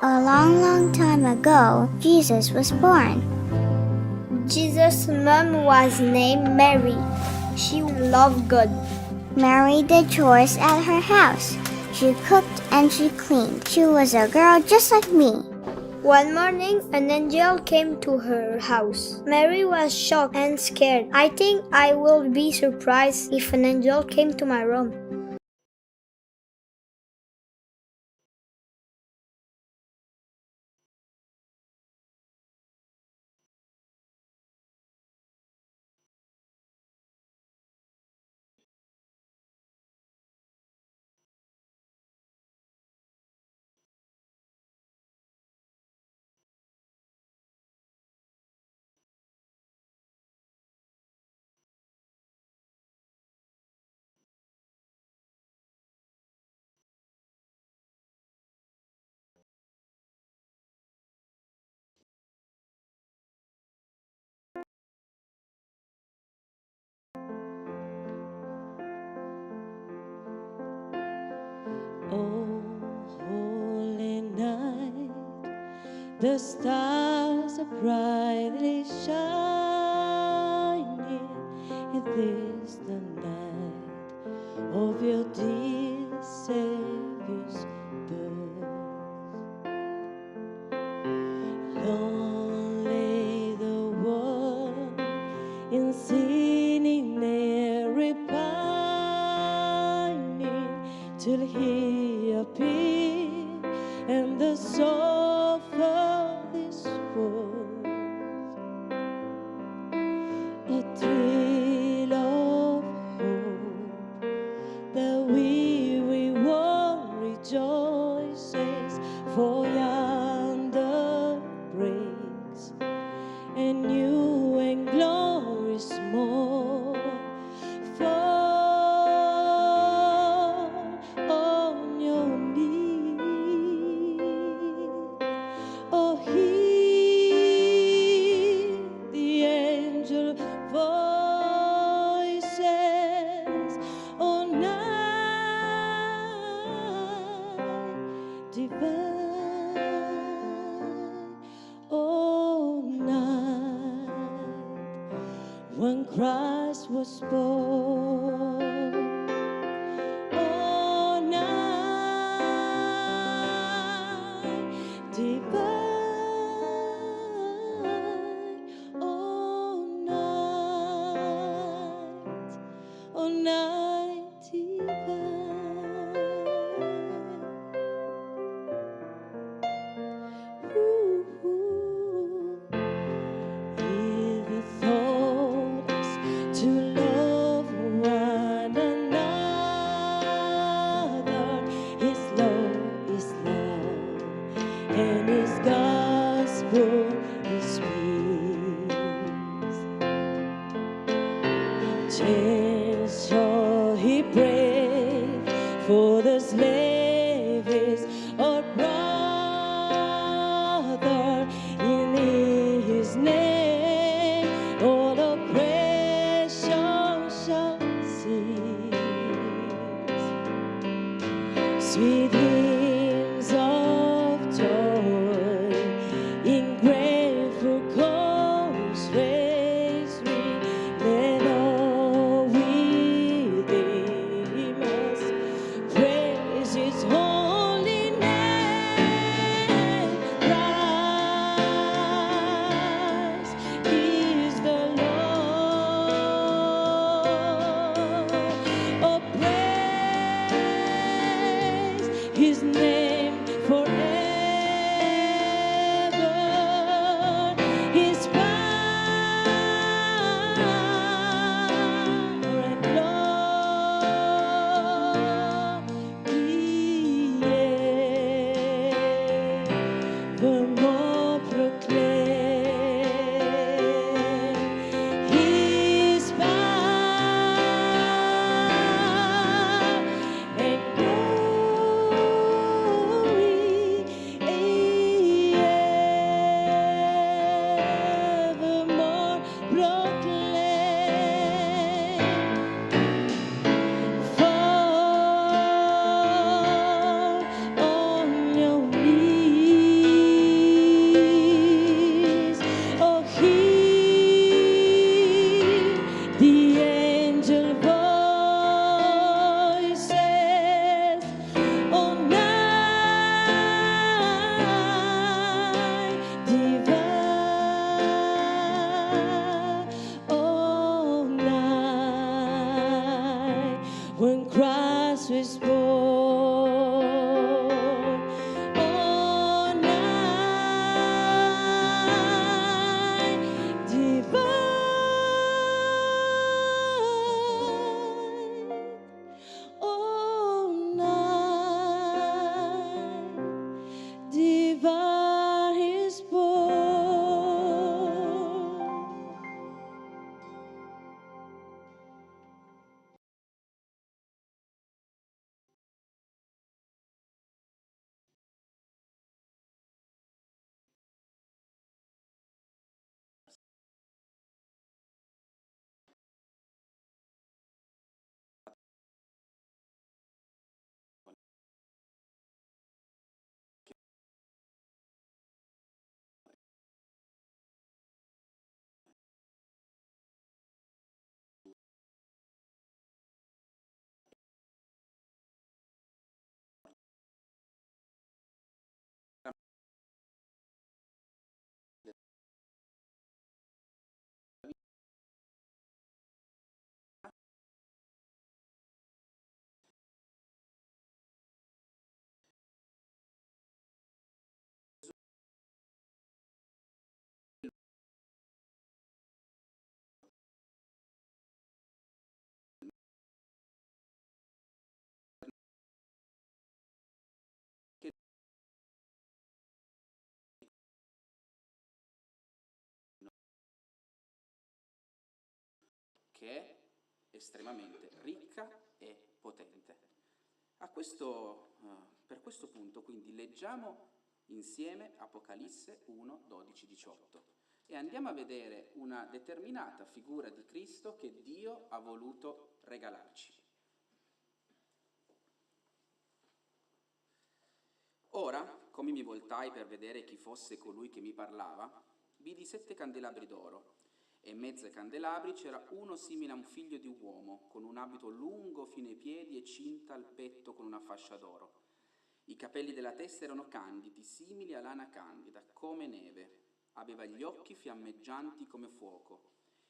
A long, long time ago, Jesus was born. Jesus' mom was named Mary. She loved God. Mary did chores at her house. She cooked and she cleaned. She was a girl just like me. One morning, an angel came to her house. Mary was shocked and scared. I think I will be surprised if an angel came to my room. Oh, holy night, the stars are brightly shining. It is the night of your dear Savior's birth. Lonely the world in sin in every pining till He appeared and the soul of this world. A thrill of hope, the weary world rejoices, for yonder breaks a new and glorious morn. Fall on your knees, oh, hear the angel voices, oh, night divine, oh, night when Christ was born. Oh, night divine, oh, night divine. Give the thoughts to love one another. His love is love, and His gospel is peace. Chains shall He break, for the slave is a brother. In His name all oppression shall cease. Sweet hymns of joy in grateful chorus raise we. Let all within us praise His holy name. Christ is the Lord. Oh, praise His name forever. His power and glory evermore proclaim. His power and glory che è estremamente ricca e potente. Per questo punto, quindi, leggiamo insieme Apocalisse 1, 12, 18 e andiamo a vedere una determinata figura di Cristo che Dio ha voluto regalarci. Ora, come mi voltai per vedere chi fosse colui che mi parlava, vidi 7 candelabri d'oro, e in mezzo ai candelabri c'era uno simile a un figlio di uomo, con un abito lungo fino ai piedi e cinta al petto con una fascia d'oro. I capelli della testa erano candidi, simili a lana candida, come neve. Aveva gli occhi fiammeggianti come fuoco.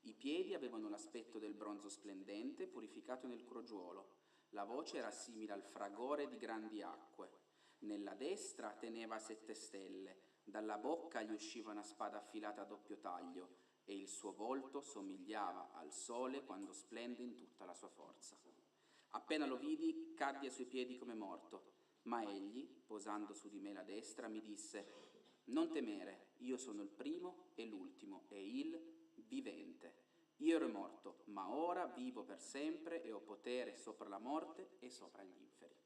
I piedi avevano l'aspetto del bronzo splendente, purificato nel crogiuolo. La voce era simile al fragore di grandi acque. Nella destra teneva 7 stelle, dalla bocca gli usciva una spada affilata a doppio taglio, e il suo volto somigliava al sole quando splende in tutta la sua forza. Appena lo vidi, caddi ai suoi piedi come morto, ma egli, posando su di me la destra, mi disse: «Non temere, io sono il primo e l'ultimo e il vivente. Io ero morto, ma ora vivo per sempre e ho potere sopra la morte e sopra gli inferi».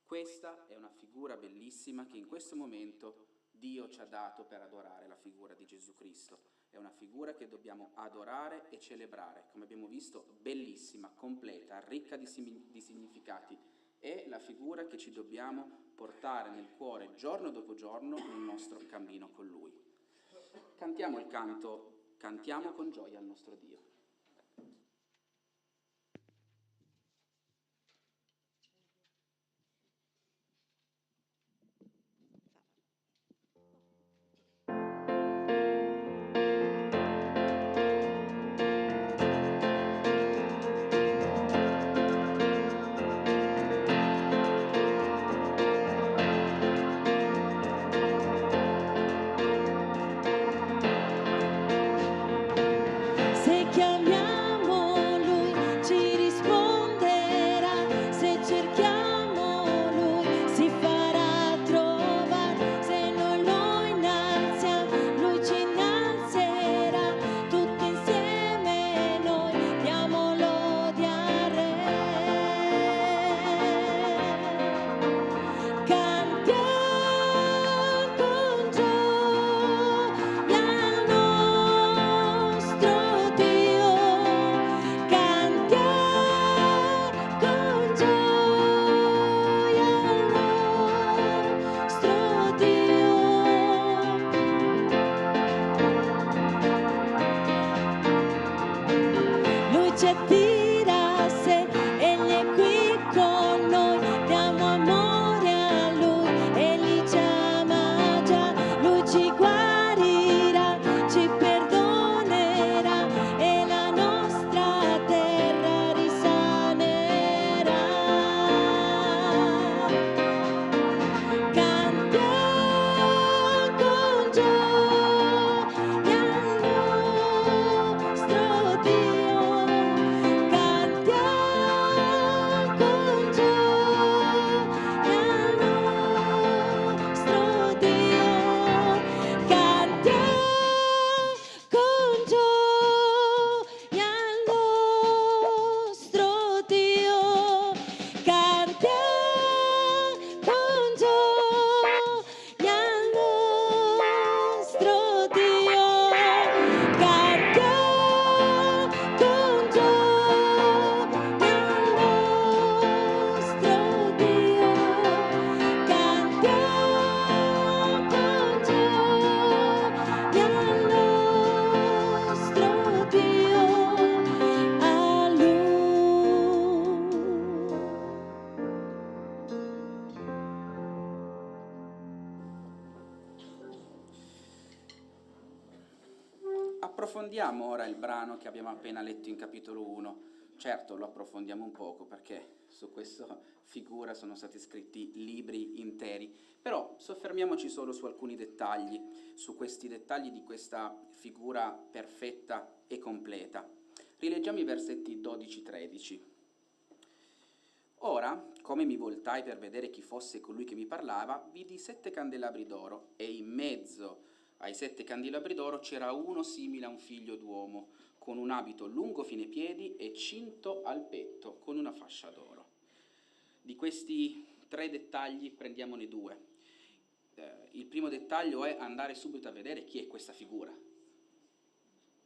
Questa è una figura bellissima che in questo momento Dio ci ha dato per adorare la figura di Gesù Cristo. È una figura che dobbiamo adorare e celebrare, come abbiamo visto, bellissima, completa, ricca di significati. È la figura che ci dobbiamo portare nel cuore giorno dopo giorno nel nostro cammino con Lui. Cantiamo il canto «Cantiamo con gioia al nostro Dio». Se chiamiamo Lui ci risponderà, se cerchiamo Lui si farà trovare, se noi lo innalziamo Lui ci innalzerà, tutti insieme noi diamo lode al Re. Cantiamo con gioia al nostro Dio, cantiamo con gioia al nostro Dio. Lui ci attira a sé, Egli è qui con noi, diamo amore a Lui, Egli ci ama già, Lui ci guarirà, ci perdonerà e la nostra terra risanerà. Cantiamo con gioia al nostro Dio, cantiamo con gioia al nostro Dio, cantiamo con gioia al nostro Dio, cantiamo con gioia al nostro Dio, cantiamo con gioia al nostro Dio, cantiamo con gioia al nostro Dio, a Lui. Approfondiamo ora il brano che abbiamo appena letto in capitolo 1. Certo, lo approfondiamo un poco perché su questa figura sono stati scritti libri interi, però soffermiamoci solo su alcuni dettagli, su questi dettagli di questa figura perfetta e completa. Rileggiamo i versetti 12-13. Ora, come mi voltai per vedere chi fosse colui che mi parlava, vidi 7 candelabri d'oro e in mezzo ai 7 candelabri d'oro c'era uno simile a un figlio d'uomo, con un abito lungo fino ai piedi e cinto al petto con una fascia d'oro. Di questi 3 dettagli prendiamone 2. Il primo dettaglio è andare subito a vedere chi è questa figura.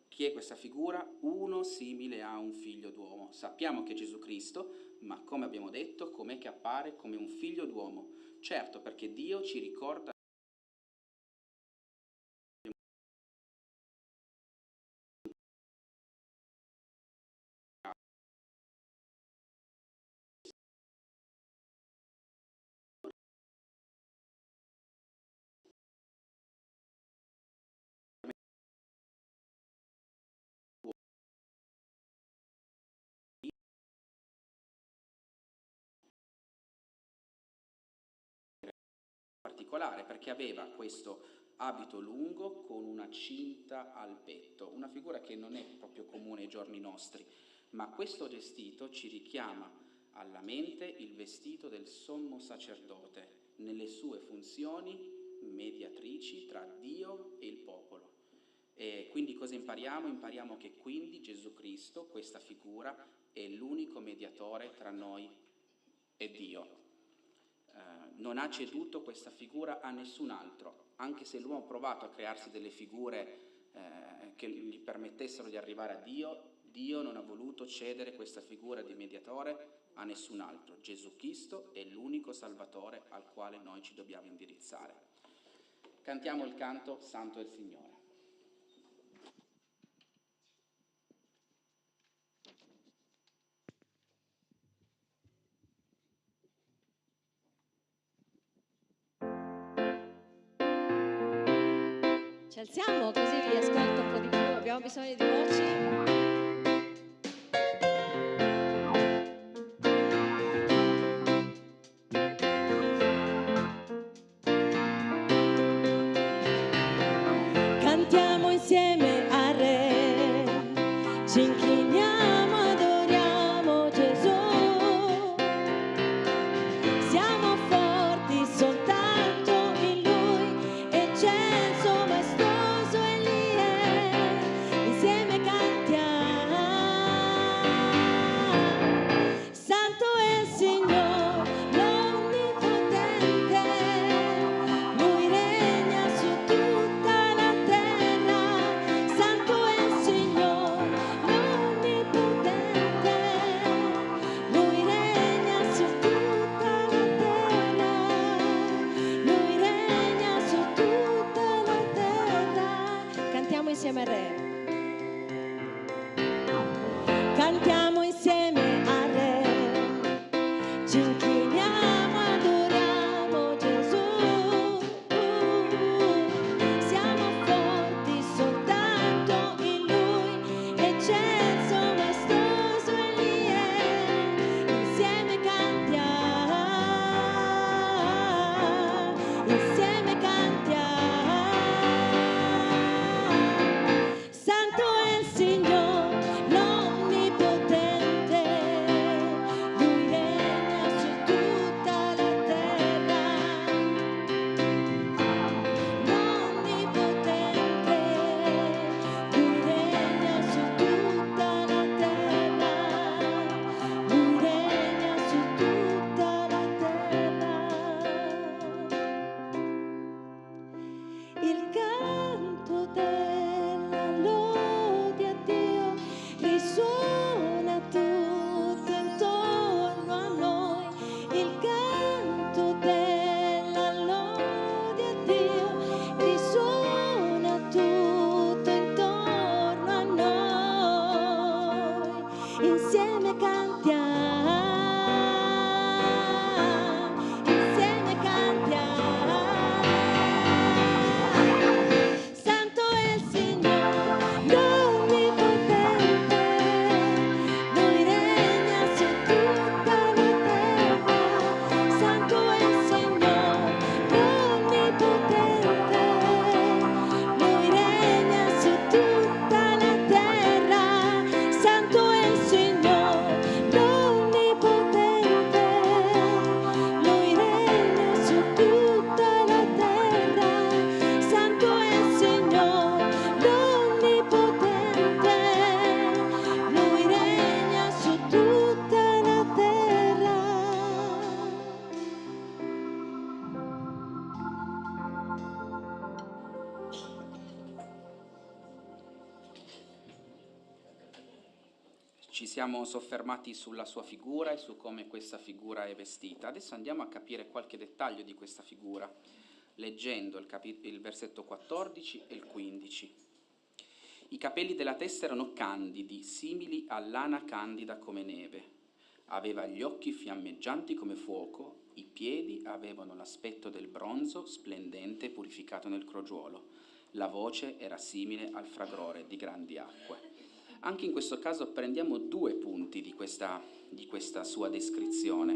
Chi è questa figura? Uno simile a un figlio d'uomo. Sappiamo che è Gesù Cristo, ma come abbiamo detto, com'è che appare? Come un figlio d'uomo. Certo, perché Dio ci ricorda particolare, perché aveva questo abito lungo con una cinta al petto, una figura che non è proprio comune ai giorni nostri, ma questo vestito ci richiama alla mente il vestito del sommo sacerdote nelle sue funzioni mediatrici tra Dio e il popolo. E quindi cosa impariamo? Impariamo che quindi Gesù Cristo, questa figura, è l'unico mediatore tra noi e Dio. Non ha ceduto questa figura a nessun altro, anche se l'uomo ha provato a crearsi delle figure che gli permettessero di arrivare a Dio, Dio non ha voluto cedere questa figura di mediatore a nessun altro. Gesù Cristo è l'unico Salvatore al quale noi ci dobbiamo indirizzare. Cantiamo il canto Santo è il Signore. Ci alziamo così vi ascolto un po' di più, abbiamo bisogno di voci. Cantiamo insieme al Re, ci inchiniamo, adoriamo Gesù. Siamo forti soltanto in Lui, eccelso, maestoso Egli è. Insieme cantiamo. Ci siamo soffermati sulla sua figura e su come questa figura è vestita. Adesso andiamo a capire qualche dettaglio di questa figura, leggendo il versetto 14 e il 15. I capelli della testa erano candidi, simili a lana candida come neve. Aveva gli occhi fiammeggianti come fuoco, i piedi avevano l'aspetto del bronzo splendente purificato nel crogiuolo. La voce era simile al fragore di grandi acque. Anche in questo caso prendiamo 2 punti di questa sua descrizione.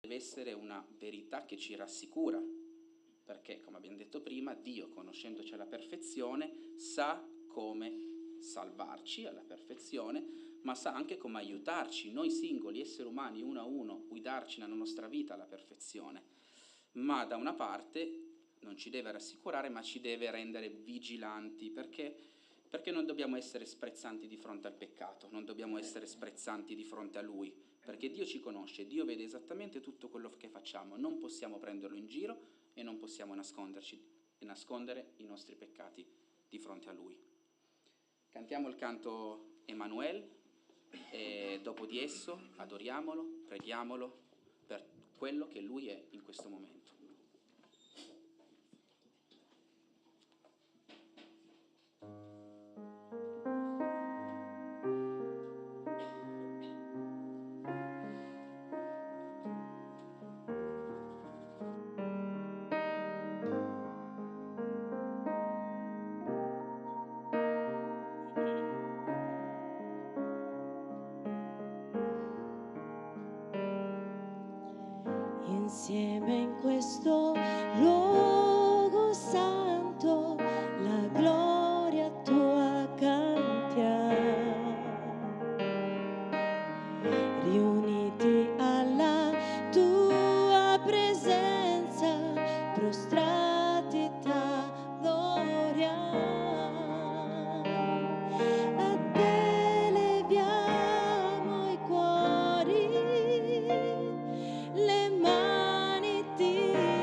Deve essere una verità che ci rassicura, perché, come abbiamo detto prima, Dio, conoscendoci alla perfezione, sa come salvarci alla perfezione, ma sa anche come aiutarci, noi singoli esseri umani, uno a uno, guidarci nella nostra vita alla perfezione. Ma da una parte non ci deve rassicurare, ma ci deve rendere vigilanti, perché non dobbiamo essere sprezzanti di fronte al peccato, non dobbiamo essere sprezzanti di fronte a Lui, perché Dio ci conosce, Dio vede esattamente tutto quello che facciamo, non possiamo prenderlo in giro e non possiamo nascondere i nostri peccati di fronte a Lui. Cantiamo il canto Emanuele e dopo di esso adoriamolo, preghiamolo per quello che Lui è in questo momento. Insieme in questo luogo santo la gloria tua cantiamo, riuniti alla tua presenza, prostrati t'adoriamo, a te leviamo i cuori, le mani dinalziamo,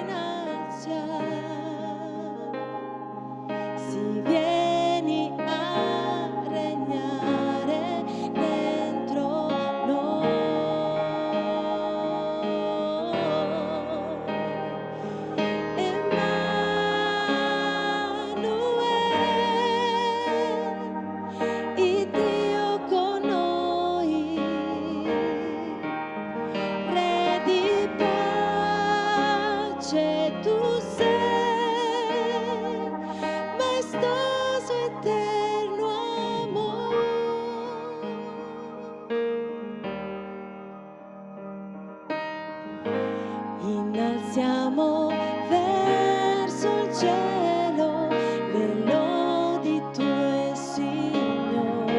si vieni a regnare dentro noi. Emanuele, il Dio con noi, Re di pace tu sei, maestoso eterno amore. Innalziamo verso il cielo le lodi tue, Signore,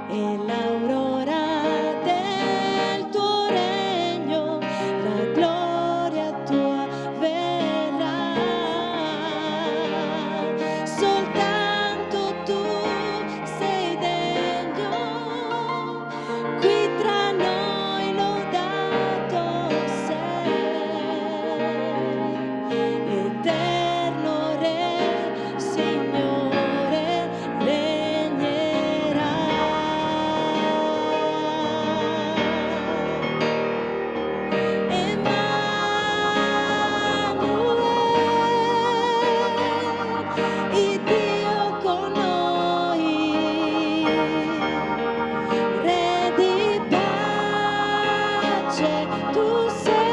e l'aurora del tuo regno, la gloria tua verrà. Soltanto tu sei degno, qui tra noi lodato sei, eterno Re, Signore, regnerai. Emanuele, il Dio con noi, Re di pace tu sei.